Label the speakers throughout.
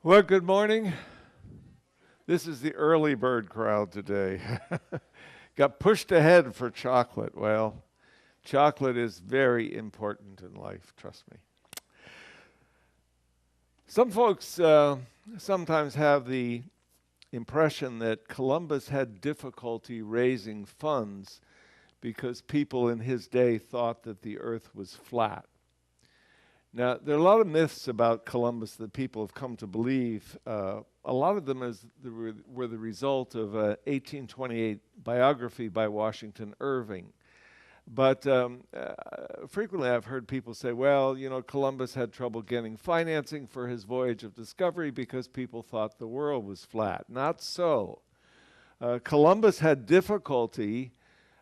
Speaker 1: Well, good morning. This is the early bird crowd today. Got pushed ahead for chocolate. Well, chocolate is very important in life, trust me. Some folks sometimes have the impression that Columbus had difficulty raising funds because people in his day thought that the earth was flat. Now, there are a lot of myths about Columbus that people have come to believe. A lot of them were the result of an 1828 biography by Washington Irving. But frequently I've heard people say, well, you know, Columbus had trouble getting financing for his voyage of discovery because people thought the world was flat. Not so. Columbus had difficulty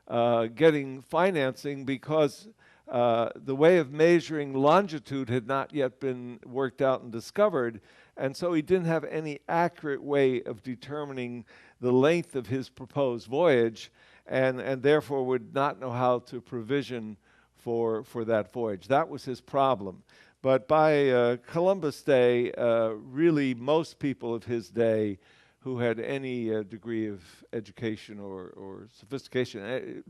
Speaker 1: getting financing because the way of measuring longitude had not yet been worked out and discovered, and so he didn't have any accurate way of determining the length of his proposed voyage, and therefore would not know how to provision for that voyage. That was his problem. But by Columbus' day, really most people of his day who had any degree of education or sophistication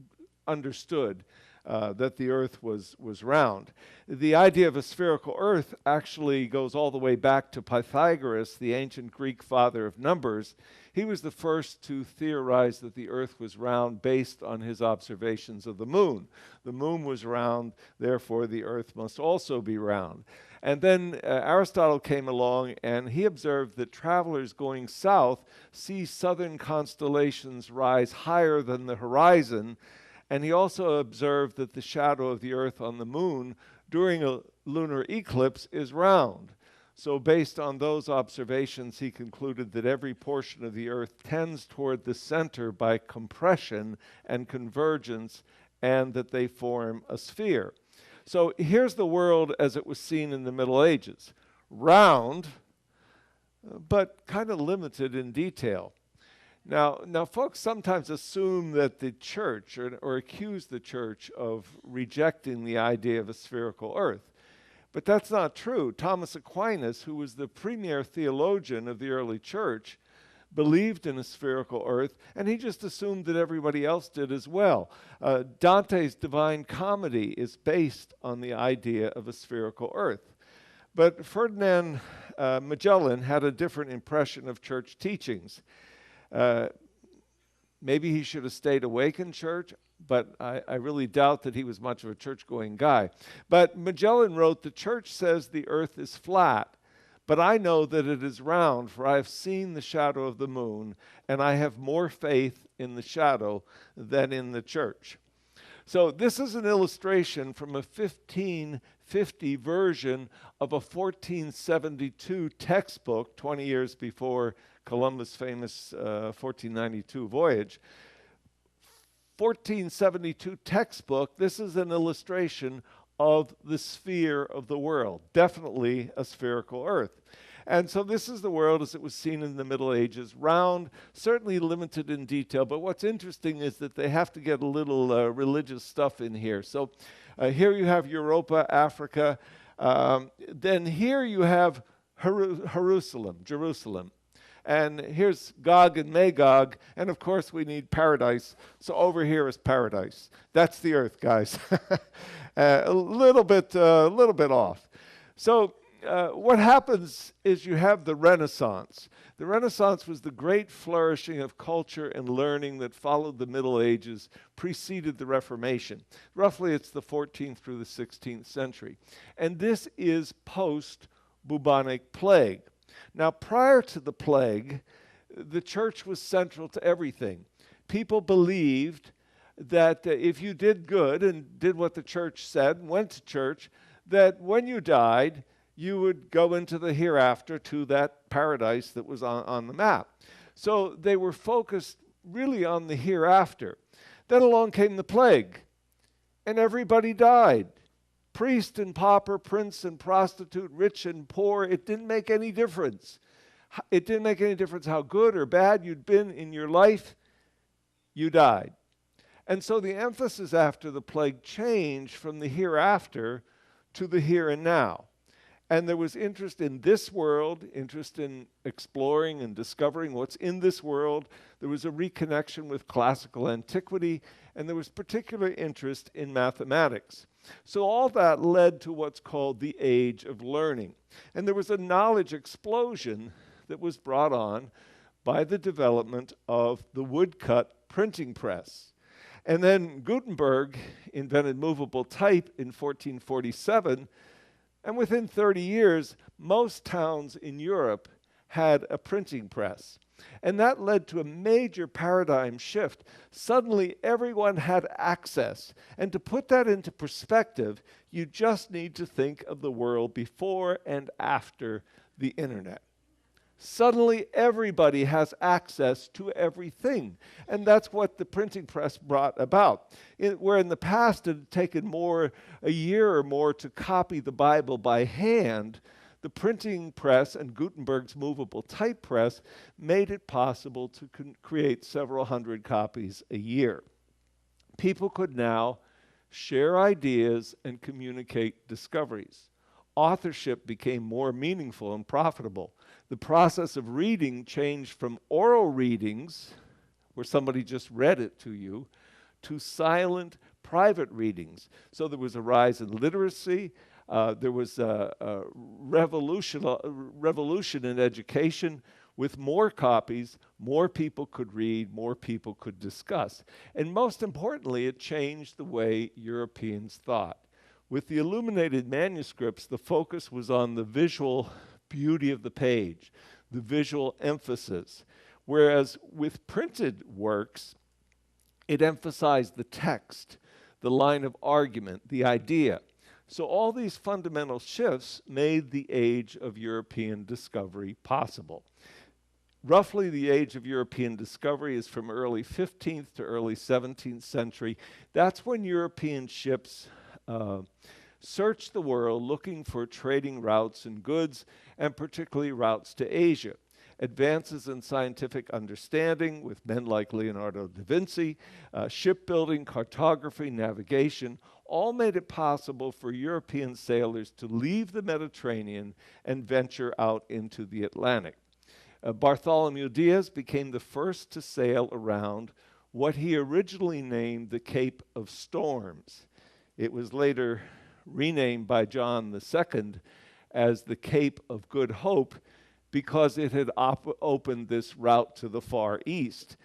Speaker 1: understood that the earth was round. The idea of a spherical earth actually goes all the way back to Pythagoras, the ancient Greek father of numbers. He was the first to theorize that the earth was round based on his observations of the moon. The moon was round, therefore the earth must also be round. And then Aristotle came along and he observed that travelers going south see southern constellations rise higher than the horizon. And he also observed that the shadow of the earth on the moon during a lunar eclipse is round. So based on those observations, he concluded that every portion of the earth tends toward the center by compression and convergence, and that they form a sphere. So here's the world as it was seen in the Middle Ages. Round, but kind of limited in detail. Now, folks sometimes assume that the church, or accuse the church of rejecting the idea of a spherical earth. But that's not true. Thomas Aquinas, who was the premier theologian of the early church, believed in a spherical earth, and he just assumed that everybody else did as well. Dante's Divine Comedy is based on the idea of a spherical earth. But Ferdinand Magellan had a different impression of church teachings. Maybe he should have stayed awake in church, but I really doubt that he was much of a church-going guy. But Magellan wrote, "The church says the earth is flat, but I know that it is round, for I have seen the shadow of the moon, and I have more faith in the shadow than in the church." So this is an illustration from a 1550 version of a 1472 textbook, 20 years before Columbus' famous 1492 voyage. 1472 textbook, this is an illustration of the sphere of the world, definitely a spherical earth. And so this is the world as it was seen in the Middle Ages, round, certainly limited in detail, but what's interesting is that they have to get a little religious stuff in here. So here you have Europa, Africa, then here you have Jerusalem. And here's Gog and Magog, and of course we need paradise, so over here is paradise. That's the earth, guys. A little bit off. So what happens is you have the Renaissance. The Renaissance was the great flourishing of culture and learning that followed the Middle Ages, preceded the Reformation. Roughly it's the 14th through the 16th century. And this is post-bubonic plague. Now, prior to the plague, the church was central to everything. People believed that if you did good and did what the church said and went to church, that when you died, you would go into the hereafter to that paradise that was on the map. So they were focused really on the hereafter. Then along came the plague, and everybody died. Priest and pauper, prince and prostitute, rich and poor, it didn't make any difference. It didn't make any difference how good or bad you'd been in your life, you died. And so the emphasis after the plague changed from the hereafter to the here and now. And there was interest in this world, interest in exploring and discovering what's in this world. There was a reconnection with classical antiquity, and there was particular interest in mathematics. So all that led to what's called the Age of Learning. And there was a knowledge explosion that was brought on by the development of the woodcut printing press. And then Gutenberg invented movable type in 1447, and within 30 years, most towns in Europe had a printing press. And that led to a major paradigm shift. Suddenly, everyone had access. And to put that into perspective, you just need to think of the world before and after the internet. Suddenly, everybody has access to everything. And that's what the printing press brought about. Where in the past it had taken a year or more to copy the Bible by hand, the printing press and Gutenberg's movable type press made it possible to create several hundred copies a year. People could now share ideas and communicate discoveries. Authorship became more meaningful and profitable. The process of reading changed from oral readings, where somebody just read it to you, to silent, private readings. So there was a rise in literacy. There was a revolution in education. With more copies, more people could read, more people could discuss. And most importantly, it changed the way Europeans thought. With the illuminated manuscripts, the focus was on the visual beauty of the page, the visual emphasis. Whereas with printed works, it emphasized the text, the line of argument, the idea. So all these fundamental shifts made the age of European discovery possible. Roughly, the age of European discovery is from early 15th to early 17th century. That's when European ships searched the world looking for trading routes and goods, and particularly routes to Asia. Advances in scientific understanding with men like Leonardo da Vinci, shipbuilding, cartography, navigation, all made it possible for European sailors to leave the Mediterranean and venture out into the Atlantic. Bartholomew Diaz became the first to sail around what he originally named the Cape of Storms. It was later renamed by John II as the Cape of Good Hope because it had opened this route to the Far East.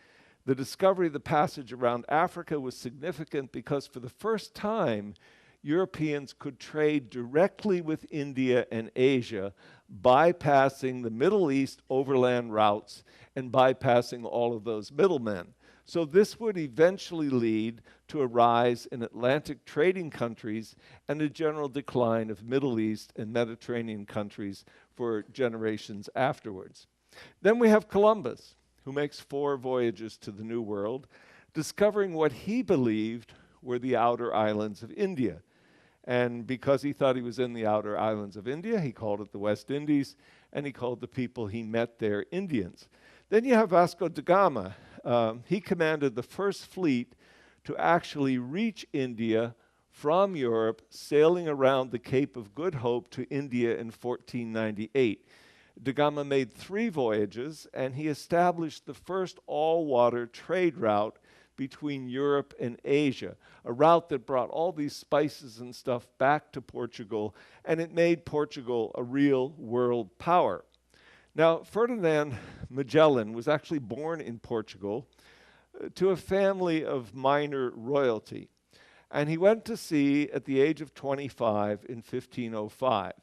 Speaker 1: The discovery of the passage around Africa was significant because for the first time, Europeans could trade directly with India and Asia, bypassing the Middle East overland routes and bypassing all of those middlemen. So this would eventually lead to a rise in Atlantic trading countries and a general decline of Middle East and Mediterranean countries for generations afterwards. Then we have Columbus, who makes 4 voyages to the New World, discovering what he believed were the outer islands of India. And because he thought he was in the outer islands of India, he called it the West Indies, and he called the people he met there Indians. Then you have Vasco da Gama. He commanded the first fleet to actually reach India from Europe, sailing around the Cape of Good Hope to India in 1498. Da Gama made 3 voyages, and he established the first all-water trade route between Europe and Asia, a route that brought all these spices and stuff back to Portugal, and it made Portugal a real world power. Now, Ferdinand Magellan was actually born in Portugal to a family of minor royalty, and he went to sea at the age of 25 in 1505.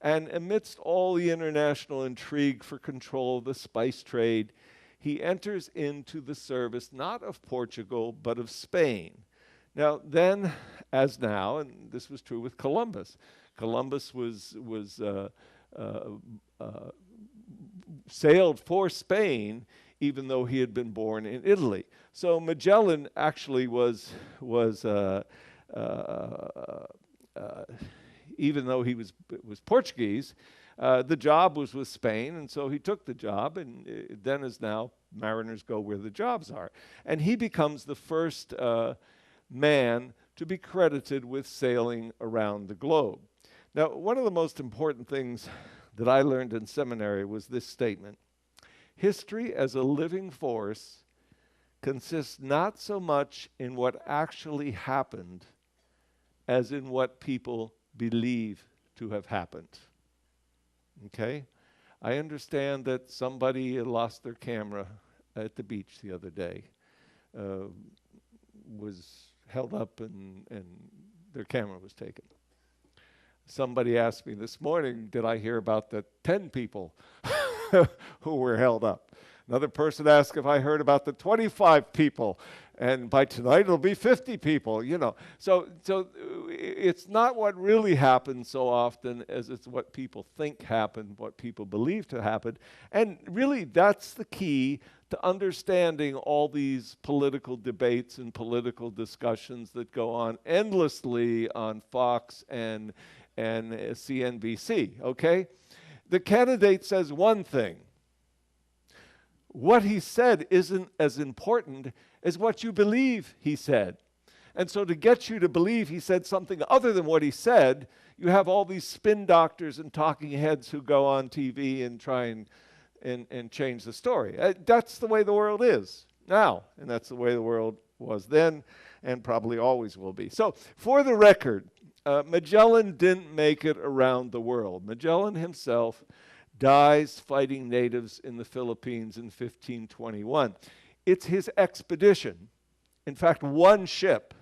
Speaker 1: And amidst all the international intrigue for control of the spice trade, he enters into the service not of Portugal, but of Spain. Now, then, as now, and this was true with Columbus, Columbus sailed for Spain, even though he had been born in Italy. So Magellan actually was even though he was Portuguese, the job was with Spain, and so he took the job, and then as now, mariners go where the jobs are. And he becomes the first man to be credited with sailing around the globe. Now, one of the most important things that I learned in seminary was this statement: history as a living force consists not so much in what actually happened as in what people believe to have happened. Okay? I understand that somebody lost their camera at the beach the other day, was held up and their camera was taken. Somebody asked me this morning, did I hear about the 10 people who were held up? Another person asked if I heard about the 25 people, and by tonight it'll be 50 people, you know. So it's not what really happens so often as it's what people think happened, what people believe to happen. And really that's the key to understanding all these political debates and political discussions that go on endlessly on Fox and CNBC, okay? The candidate says one thing. What he said isn't as important as what you believe he said. And so to get you to believe he said something other than what he said, you have all these spin doctors and talking heads who go on TV and try and change the story. That's the way the world is now, and that's the way the world was then and probably always will be. So for the record, Magellan didn't make it around the world. Magellan himself dies fighting natives in the Philippines in 1521. It's his expedition, in fact, one ship,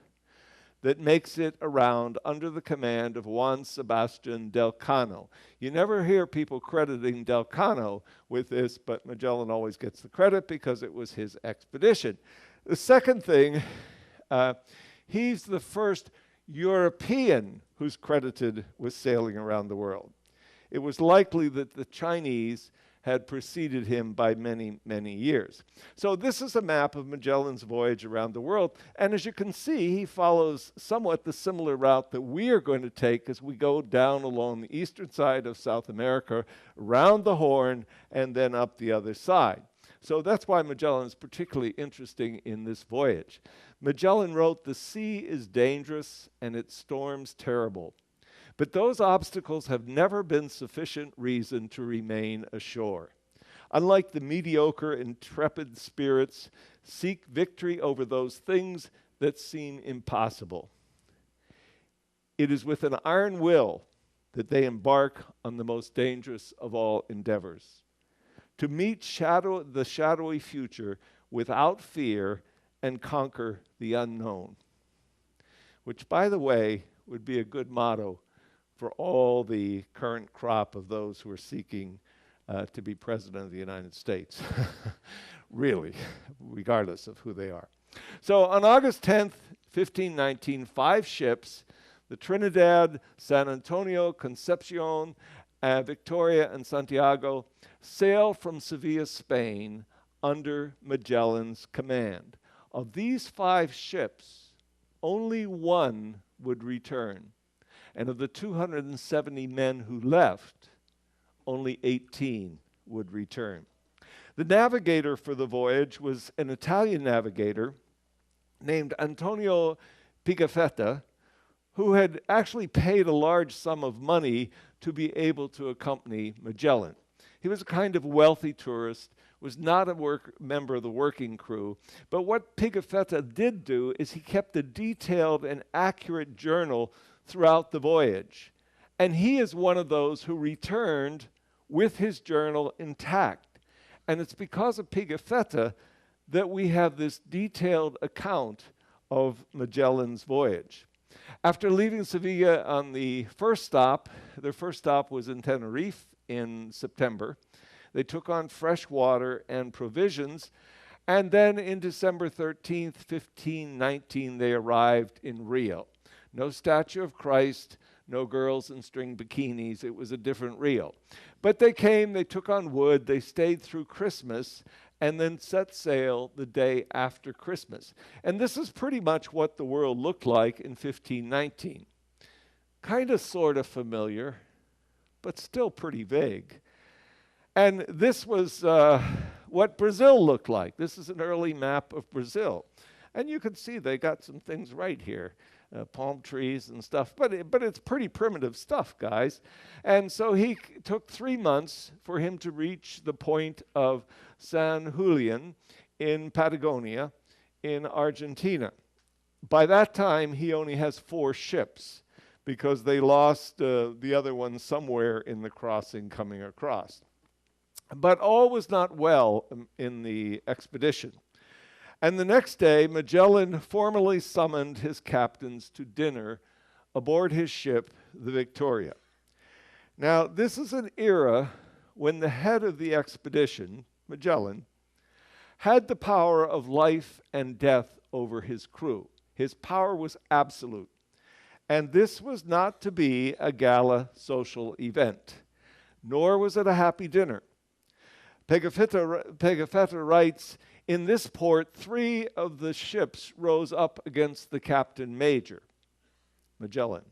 Speaker 1: that makes it around under the command of Juan Sebastian Elcano. You never hear people crediting Elcano with this, but Magellan always gets the credit because it was his expedition. The second thing, he's the first European who's credited with sailing around the world. It was likely that the Chinese had preceded him by many, many years. So this is a map of Magellan's voyage around the world. And as you can see, he follows somewhat the similar route that we are going to take as we go down along the eastern side of South America, around the Horn, and then up the other side. So that's why Magellan is particularly interesting in this voyage. Magellan wrote, "The sea is dangerous and its storms terrible. But those obstacles have never been sufficient reason to remain ashore. Unlike the mediocre, intrepid spirits, seek victory over those things that seem impossible. It is with an iron will that they embark on the most dangerous of all endeavors, to meet the shadowy future without fear and conquer the unknown." Which, by the way, would be a good motto for all the current crop of those who are seeking to be President of the United States. Really, regardless of who they are. So on August 10th, 1519, 5 ships, the Trinidad, San Antonio, Concepcion, Victoria, and Santiago, sailed from Sevilla, Spain, under Magellan's command. Of these 5 ships, only one would return. And of the 270 men who left, only 18 would return. The navigator for the voyage was an Italian navigator named Antonio Pigafetta, who had actually paid a large sum of money to be able to accompany Magellan. He was a kind of wealthy tourist, was not a member of the working crew, but what Pigafetta did do is he kept a detailed and accurate journal throughout the voyage. And he is one of those who returned with his journal intact. And it's because of Pigafetta that we have this detailed account of Magellan's voyage. After leaving Sevilla on their first stop was in Tenerife in September. They took on fresh water and provisions, and then in December 13th, 1519, they arrived in Rio. No statue of Christ, no girls in string bikinis. It was a different Rio. But they came, they took on wood, they stayed through Christmas, and then set sail the day after Christmas. And this is pretty much what the world looked like in 1519. Kind of sort of familiar, but still pretty vague. And this was what Brazil looked like. This is an early map of Brazil. And you can see they got some things right here. palm trees and stuff. But it's pretty primitive stuff, guys. And so he took 3 months for him to reach the point of San Julian in Patagonia in Argentina. By that time, he only has 4 ships because they lost the other one somewhere in the crossing coming across. But all was not well in the expedition. And the next day, Magellan formally summoned his captains to dinner aboard his ship, the Victoria. Now, this is an era when the head of the expedition, Magellan, had the power of life and death over his crew. His power was absolute. And this was not to be a gala social event, nor was it a happy dinner. Pigafetta writes, in this port, 3 of the ships rose up against the captain major, Magellan.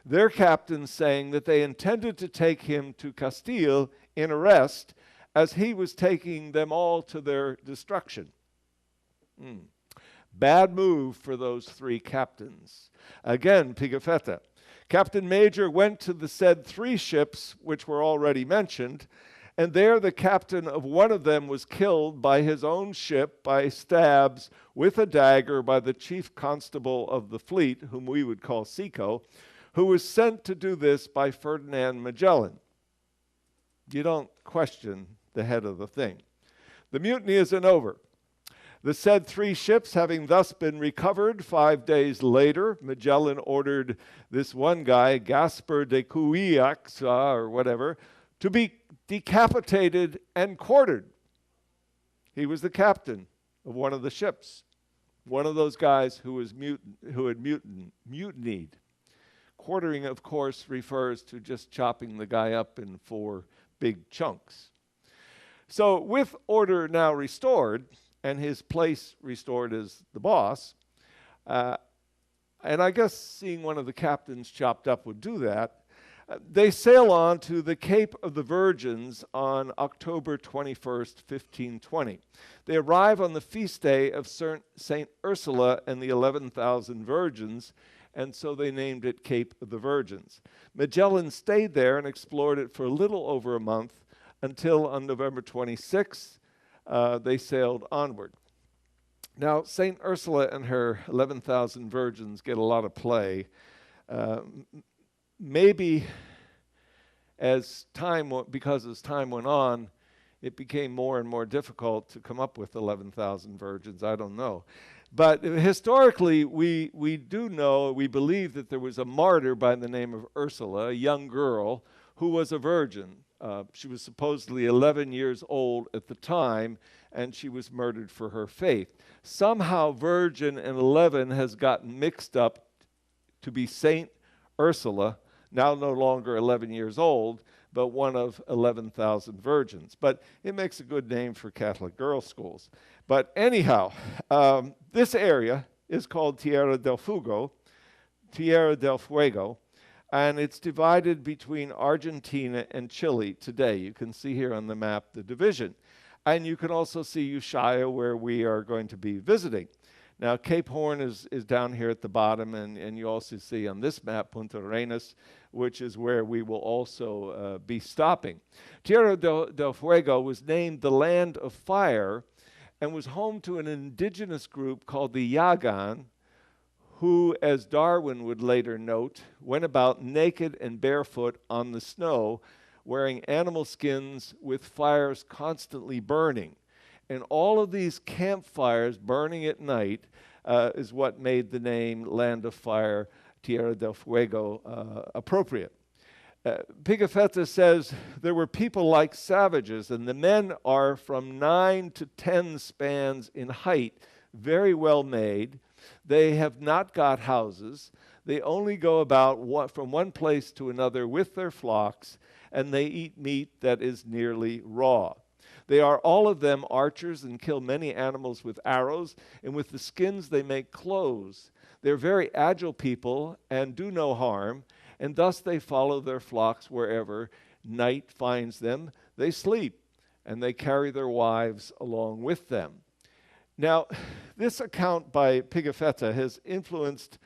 Speaker 1: Their captains saying that they intended to take him to Castile in arrest as he was taking them all to their destruction. Bad move for those 3 captains. Again, Pigafetta. Captain Major went to the said 3 ships, which were already mentioned, and there the captain of one of them was killed by his own ship by stabs with a dagger by the chief constable of the fleet, whom we would call Seco, who was sent to do this by Ferdinand Magellan. You don't question the head of the thing. The mutiny isn't over. The said 3 ships having thus been recovered, 5 days later, Magellan ordered this one guy, Gaspar de Cuillax, or whatever, to be decapitated and quartered. He was the captain of one of the ships, one of those guys who had mutinied. Quartering, of course, refers to just chopping the guy up in 4 big chunks. So with order now restored, and his place restored as the boss, and I guess seeing one of the captains chopped up would do that, they sail on to the Cape of the Virgins on October 21st, 1520. They arrive on the feast day of St. Ursula and the 11,000 Virgins, and so they named it Cape of the Virgins. Magellan stayed there and explored it for a little over a month until on November 26th, they sailed onward. Now, St. Ursula and her 11,000 Virgins get a lot of play. Maybe because as time went on, it became more and more difficult to come up with 11,000 virgins. I don't know. But historically, we do know, we believe that there was a martyr by the name of Ursula, a young girl, who was a virgin. She was supposedly 11 years old at the time, and she was murdered for her faith. Somehow, virgin and 11 has gotten mixed up to be Saint Ursula, now no longer 11 years old, but one of 11,000 virgins. But it makes a good name for Catholic girls' schools. But anyhow, this area is called Tierra del Fuego, and it's divided between Argentina and Chile today. You can see here on the map the division. And you can also see Ushuaia, where we are going to be visiting. Now, Cape Horn is down here at the bottom, and you also see on this map Punta Arenas, which is where we will also be stopping. Tierra del Fuego was named the Land of Fire and was home to an indigenous group called the Yagan, who, as Darwin would later note, went about naked and barefoot on the snow, wearing animal skins with fires constantly burning. And all of these campfires burning at night is what made the name Land of Fire, Tierra del Fuego, appropriate. Pigafetta says there were people like savages, and the men are from 9 to 10 spans in height, very well made. They have not got houses. They only go about from one place to another with their flocks, and they eat meat that is nearly raw. They are all of them archers and kill many animals with arrows, and with the skins they make clothes. They're very agile people and do no harm, and thus they follow their flocks wherever night finds them. They sleep, and they carry their wives along with them. Now, this account by Pigafetta has influenced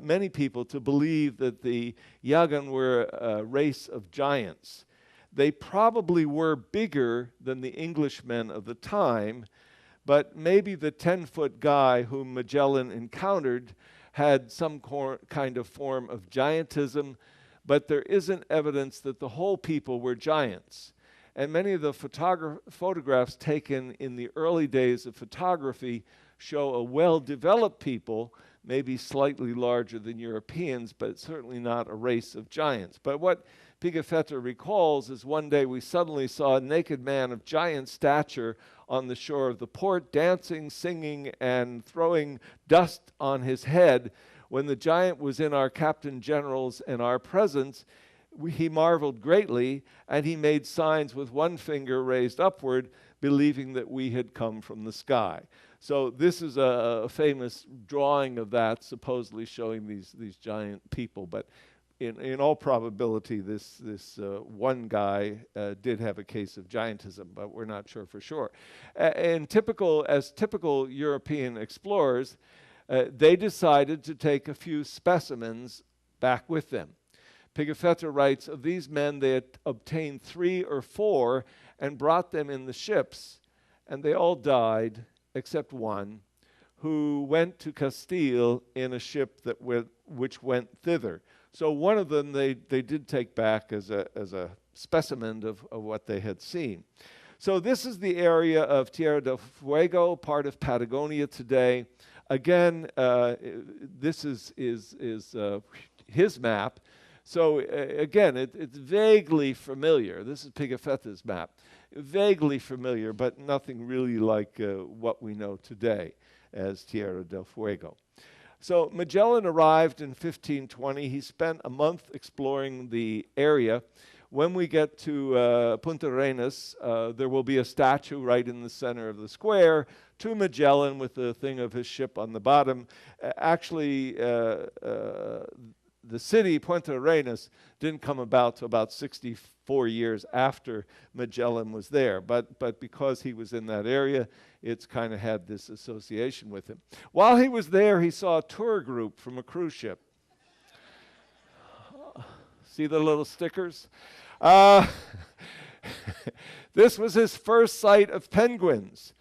Speaker 1: many people to believe that the Yagan were a race of giants. They probably were bigger than the Englishmen of the time, but maybe the 10-foot guy whom Magellan encountered had some kind of form of giantism, but there isn't evidence that the whole people were giants. And many of the photographs taken in the early days of photography show a well-developed people, maybe slightly larger than Europeans, but certainly not a race of giants. But what Pigafetta recalls is one day we suddenly saw a naked man of giant stature on the shore of the port, dancing, singing, and throwing dust on his head. When the giant was in our captain generals and our presence, he marveled greatly, and he made signs with one finger raised upward, believing that we had come from the sky. So this is a famous drawing of that, supposedly showing these giant people. But in all probability, this one guy did have a case of giantism, but we're not sure for sure. As typical European explorers, they decided to take a few specimens back with them. Pigafetta writes, of these men, they had obtained 3 or 4 and brought them in the ships, and they all died except one, who went to Castile in a ship which went thither. So one of them they did take back as a specimen of what they had seen. So this is the area of Tierra del Fuego, part of Patagonia today. Again, this is his map. So again, it's vaguely familiar. This is Pigafetta's map. Vaguely familiar, but nothing really like what we know today as Tierra del Fuego. So Magellan arrived in 1520. He spent a month exploring the area. When we get to Punta Arenas, there will be a statue right in the center of the square to Magellan with the thing of his ship on the bottom. Actually, the city, Punta Arenas, didn't come about till about 64 years after Magellan was there. But because he was in that area, it's kind of had this association with him. While he was there, he saw a tour group from a cruise ship. See the little stickers? This was his first sight of penguins.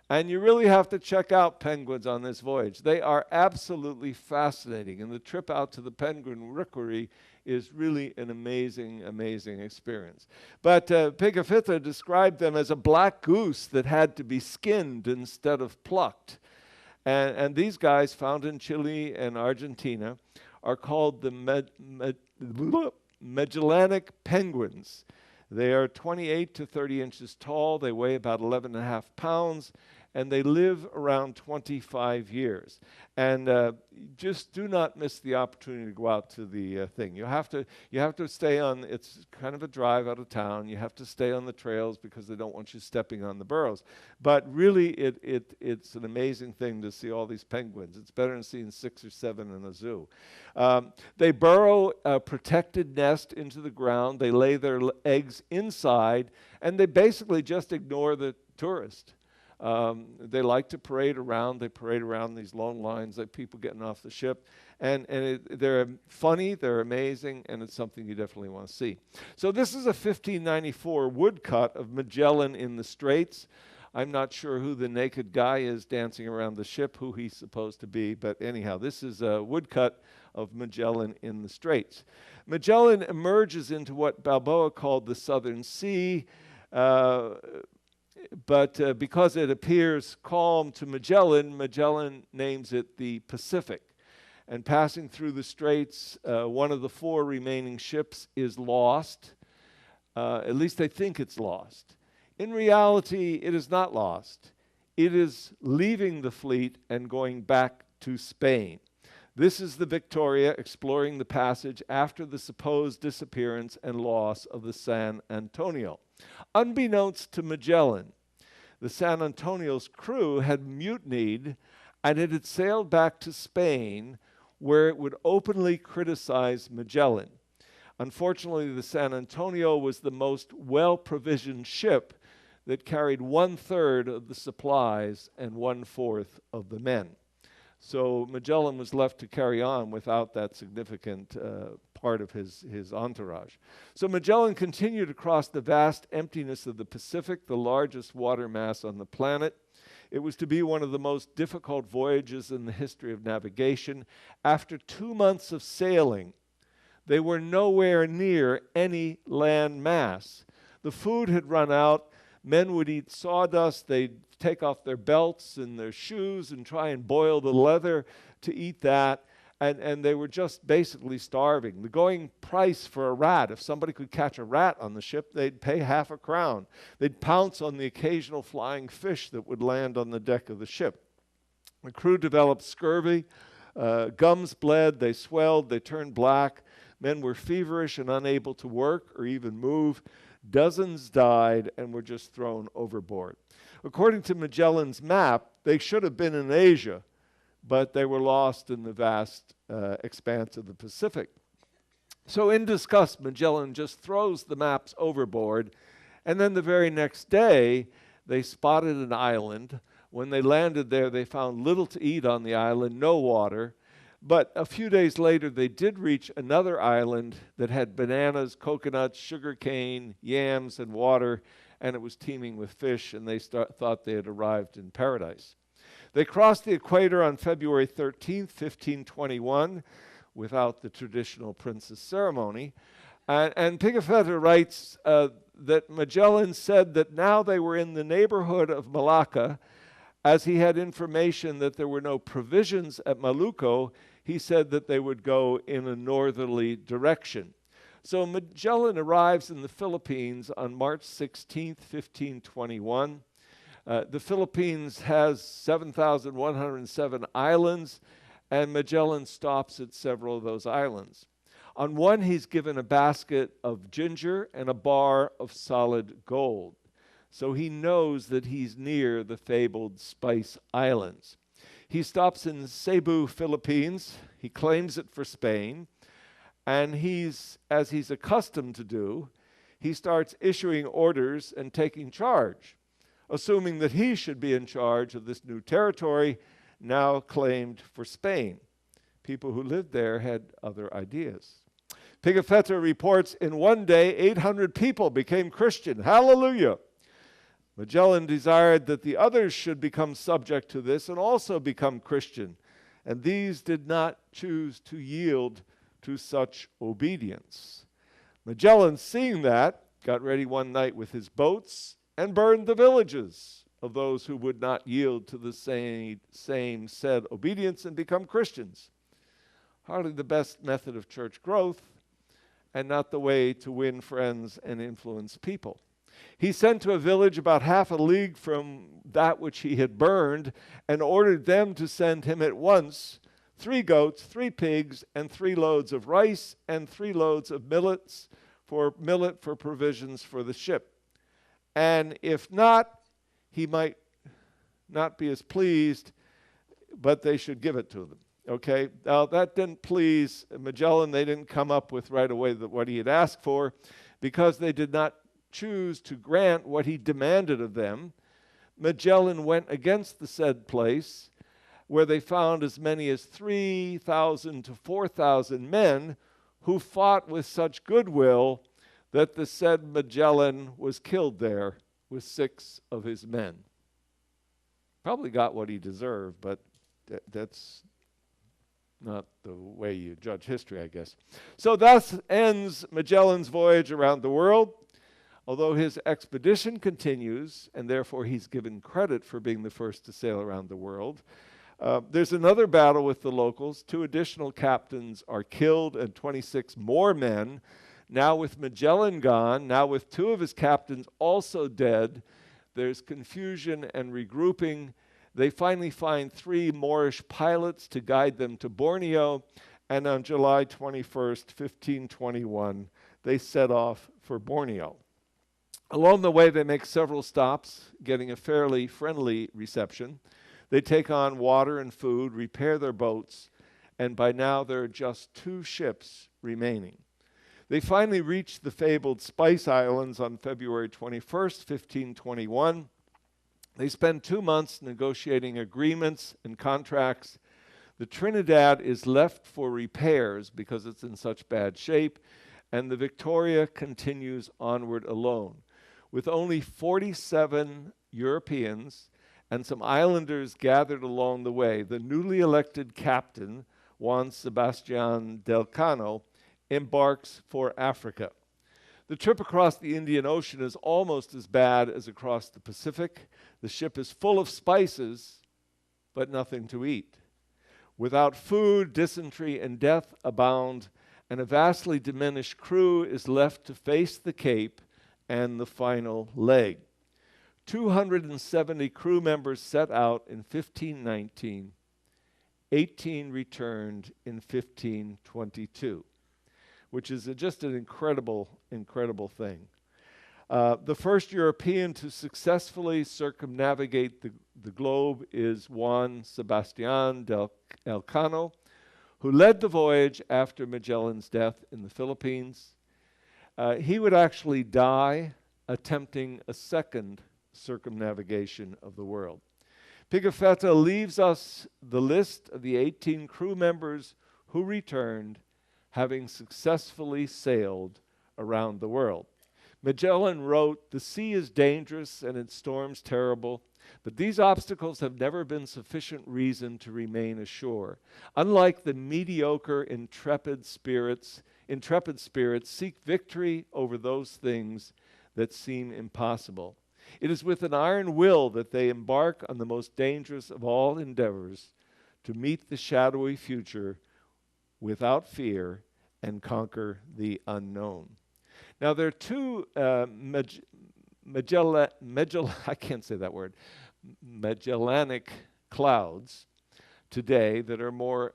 Speaker 1: And you really have to check out penguins on this voyage. They are absolutely fascinating. And the trip out to the penguin rookery is really an amazing, amazing experience. But Pigafetta described them as a black goose that had to be skinned instead of plucked. And these guys, found in Chile and Argentina, are called the Magellanic Penguins. They are 28 to 30 inches tall. They weigh about 11.5 pounds. And they live around 25 years. And just do not miss the opportunity to go out to the thing. You have to stay on, it's kind of a drive out of town. You have to stay on the trails because they don't want you stepping on the burrows. But really, it's an amazing thing to see all these penguins. It's better than seeing 6 or 7 in a zoo. They burrow a protected nest into the ground. They lay their eggs inside, and they basically just ignore the tourist. They like to parade around. They parade around these long lines like people getting off the ship. And they're funny, they're amazing, and it's something you definitely want to see. So this is a 1594 woodcut of Magellan in the Straits. I'm not sure who the naked guy is dancing around the ship, who he's supposed to be, but anyhow, this is a woodcut of Magellan in the Straits. Magellan emerges into what Balboa called the Southern Sea, but because it appears calm to Magellan, Magellan names it the Pacific. And passing through the straits, one of the 4 remaining ships is lost. At least they think it's lost. In reality, it is not lost. It is leaving the fleet and going back to Spain. This is the Victoria exploring the passage after the supposed disappearance and loss of the San Antonio. Unbeknownst to Magellan, the San Antonio's crew had mutinied and it had sailed back to Spain, where it would openly criticize Magellan. Unfortunately, the San Antonio was the most well-provisioned ship that carried 1/3 of the supplies and 1/4 of the men. So Magellan was left to carry on without that significant part of his entourage. So Magellan continued across the vast emptiness of the Pacific, the largest water mass on the planet. It was to be one of the most difficult voyages in the history of navigation. After 2 months of sailing, they were nowhere near any land mass. The food had run out. Men would eat sawdust. They'd take off their belts and their shoes and try and boil the leather to eat that. And they were just basically starving. The going price for a rat, if somebody could catch a rat on the ship, they'd pay half a crown. They'd pounce on the occasional flying fish that would land on the deck of the ship. The crew developed scurvy. Gums bled, they swelled, they turned black. Men were feverish and unable to work or even move. Dozens died and were just thrown overboard. According to Magellan's map, they should have been in Asia, but they were lost in the vast expanse of the Pacific. So in disgust, Magellan just throws the maps overboard, and then the very next day, they spotted an island. When they landed there, they found little to eat on the island, no water. But a few days later, they did reach another island that had bananas, coconuts, sugar cane, yams, and water, and it was teeming with fish, and they thought they had arrived in paradise. They crossed the equator on February 13th, 1521, without the traditional princess ceremony. And Pigafetta writes that Magellan said that now they were in the neighborhood of Malacca. As he had information that there were no provisions at Maluco, he said that they would go in a northerly direction. So Magellan arrives in the Philippines on March 16th, 1521. The Philippines has 7,107 islands, and Magellan stops at several of those islands. On one, he's given a basket of ginger and a bar of solid gold. So he knows that he's near the fabled Spice Islands. He stops in Cebu, Philippines. He claims it for Spain. And as he's accustomed to do, he starts issuing orders and taking charge, assuming that he should be in charge of this new territory now claimed for Spain. People who lived there had other ideas. Pigafetta reports in one day, 800 people became Christian. Hallelujah! Magellan desired that the others should become subject to this and also become Christian, and these did not choose to yield to such obedience. Magellan, seeing that, got ready one night with his boats and burned the villages of those who would not yield to the same said obedience and become Christians. Hardly the best method of church growth, and not the way to win friends and influence people. He sent to a village about half a league from that which he had burned and ordered them to send him at once 3 goats, 3 pigs, and 3 loads of rice and 3 loads of millet for provisions for the ship. And if not, he might not be as pleased, but they should give it to them. Okay, now that didn't please Magellan. They didn't come up with right away what he had asked for, because they did not choose to grant what he demanded of them. Magellan went against the said place, where they found as many as 3,000 to 4,000 men who fought with such goodwill that the said Magellan was killed there with 6 of his men. Probably got what he deserved, but that's not the way you judge history, I guess. So thus ends Magellan's voyage around the world. Although his expedition continues, and therefore he's given credit for being the first to sail around the world, there's another battle with the locals. 2 additional captains are killed and 26 more men. Now with Magellan gone, now with 2 of his captains also dead, there's confusion and regrouping. They finally find 3 Moorish pilots to guide them to Borneo, and on July 21st, 1521, they set off for Borneo. Along the way, they make several stops, getting a fairly friendly reception. They take on water and food, repair their boats, and by now there are just 2 ships remaining. They finally reach the fabled Spice Islands on February 21st, 1521. They spend 2 months negotiating agreements and contracts. The Trinidad is left for repairs because it's in such bad shape, and the Victoria continues onward alone. With only 47 Europeans and some islanders gathered along the way, the newly elected captain, Juan Sebastian Elcano, embarks for Africa. The trip across the Indian Ocean is almost as bad as across the Pacific. The ship is full of spices, but nothing to eat. Without food, dysentery and death abound, and a vastly diminished crew is left to face the Cape and the final leg. 270 crew members set out in 1519. 18 returned in 1522, which is just an incredible, incredible thing. The first European to successfully circumnavigate the globe is Juan Sebastian Elcano, who led the voyage after Magellan's death in the Philippines. He would actually die attempting a second circumnavigation of the world. Pigafetta leaves us the list of the 18 crew members who returned, having successfully sailed around the world. Magellan wrote, "The sea is dangerous and its storms terrible, but these obstacles have never been sufficient reason to remain ashore. Unlike the mediocre, intrepid spirits seek victory over those things that seem impossible. It is with an iron will that they embark on the most dangerous of all endeavors to meet the shadowy future without fear and conquer the unknown." Now, there are two Magellanic clouds today that are more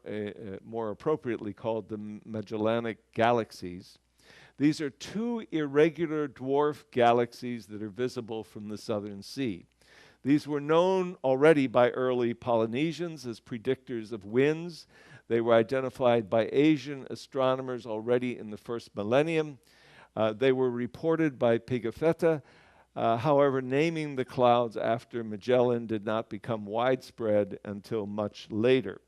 Speaker 1: appropriately called the Magellanic Galaxies. These are two irregular dwarf galaxies that are visible from the southern sea. These were known already by early Polynesians as predictors of winds. They were identified by Asian astronomers already in the first millennium. They were reported by Pigafetta. However, naming the clouds after Magellan did not become widespread until much later.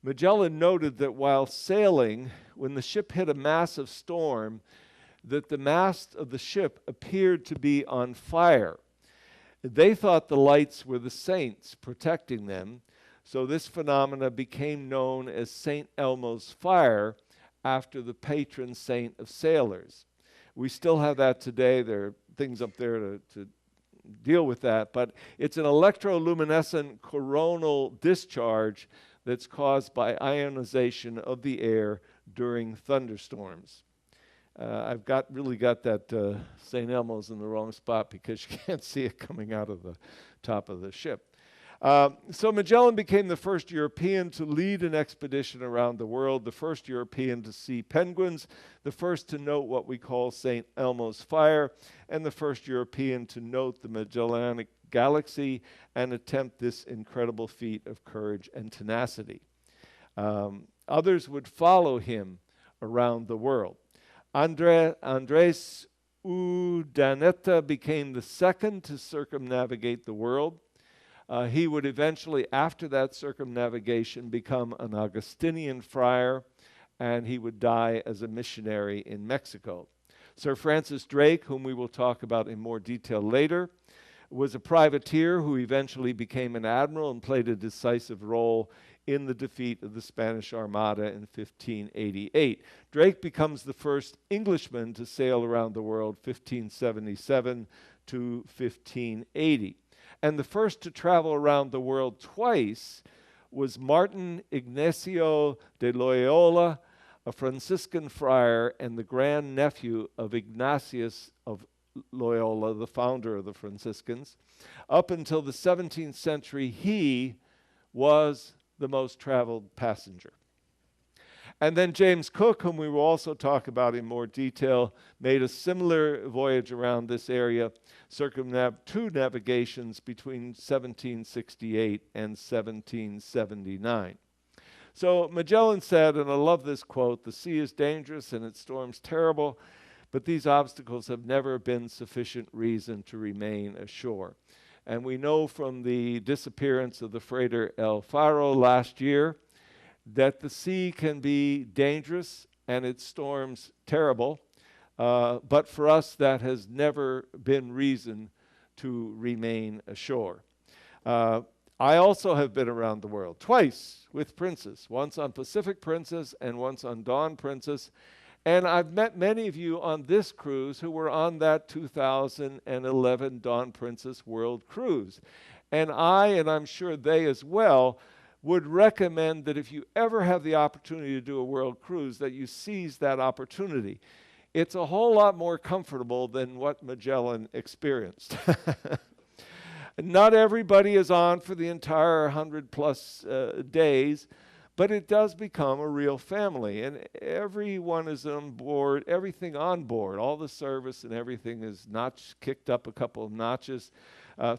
Speaker 1: Magellan noted that while sailing, when the ship hit a massive storm, that the mast of the ship appeared to be on fire. They thought the lights were the saints protecting them, so this phenomena became known as St. Elmo's fire after the patron saint of sailors. We still have that today. There are things up there to deal with that, but it's an electroluminescent coronal discharge that's caused by ionization of the air during thunderstorms. I've really got that St. Elmo's in the wrong spot because you can't see it coming out of the top of the ship. So Magellan became the first European to lead an expedition around the world, the first European to see penguins, the first to note what we call St. Elmo's fire, and the first European to note the Magellanic Galaxy and attempt this incredible feat of courage and tenacity. Others would follow him around the world. Andres Urdaneta became the second to circumnavigate the world. He would eventually, after that circumnavigation, become an Augustinian friar, and he would die as a missionary in Mexico. Sir Francis Drake, whom we will talk about in more detail later, was a privateer who eventually became an admiral and played a decisive role in the defeat of the Spanish Armada in 1588. Drake becomes the first Englishman to sail around the world 1577 to 1580. And the first to travel around the world twice was Martin Ignacio de Loyola, a Franciscan friar and the grandnephew of Ignatius of Loyola, the founder of the Franciscans. Up until the 17th century, he was the most traveled passenger. And then James Cook, whom we will also talk about in more detail, made a similar voyage around this area, two navigations between 1768 and 1779. So Magellan said, and I love this quote, "The sea is dangerous and its storms terrible, but these obstacles have never been sufficient reason to remain ashore." And we know from the disappearance of the freighter El Faro last year that the sea can be dangerous and its storms terrible, but for us that has never been reason to remain ashore. I also have been around the world twice with Princess, once on Pacific Princess and once on Dawn Princess. And I've met many of you on this cruise who were on that 2011 Dawn Princess World Cruise. And I'm sure they as well, would recommend that if you ever have the opportunity to do a world cruise, that you seize that opportunity. It's a whole lot more comfortable than what Magellan experienced. Not everybody is on for the entire 100-plus days, but it does become a real family, and everyone is on board, everything on board, all the service and everything is kicked up a couple of notches.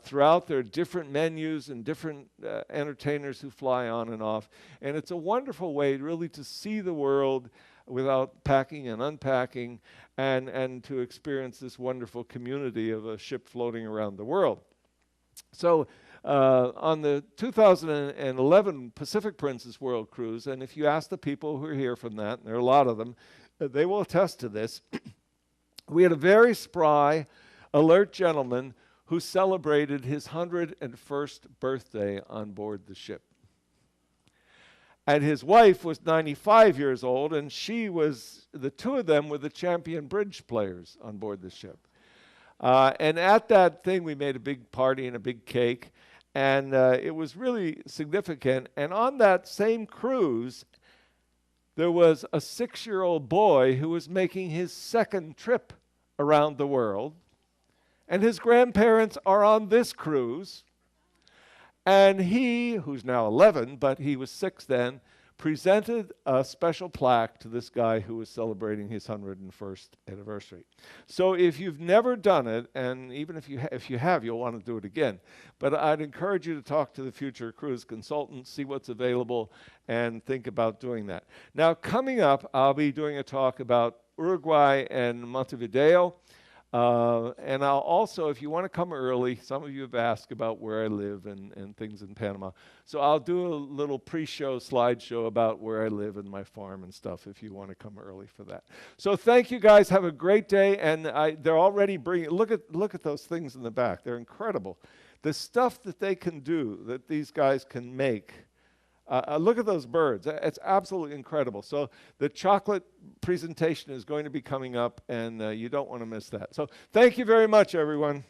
Speaker 1: Throughout, there are different menus and different entertainers who fly on and off, and it's a wonderful way really to see the world without packing and unpacking, and to experience this wonderful community of a ship floating around the world. So on the 2011 Pacific Princess World Cruise, and if you ask the people who are here from that, and there are a lot of them, they will attest to this, we had a very spry, alert gentleman who celebrated his 101st birthday on board the ship. And his wife was 95 years old, and the two of them were the champion bridge players on board the ship. And at that thing, we made a big party and a big cake, and it was really significant. And on that same cruise, there was a 6-year-old boy who was making his second trip around the world, and his grandparents are on this cruise. And he, who's now 11, but he was 6 then, presented a special plaque to this guy who was celebrating his 101st anniversary. So if you've never done it, and even if you have, you'll want to do it again. But I'd encourage you to talk to the future cruise consultant, see what's available, and think about doing that. Now, coming up, I'll be doing a talk about Uruguay and Montevideo. And I'll also, if you want to come early, some of you have asked about where I live and things in Panama. So I'll do a little pre-show slideshow about where I live and my farm and stuff if you want to come early for that. So thank you guys. Have a great day. And they're already bringing, look at those things in the back. They're incredible. The stuff that they can do, that these guys can make. Look at those birds. It's absolutely incredible. So the chocolate presentation is going to be coming up, and you don't want to miss that. So thank you very much, everyone.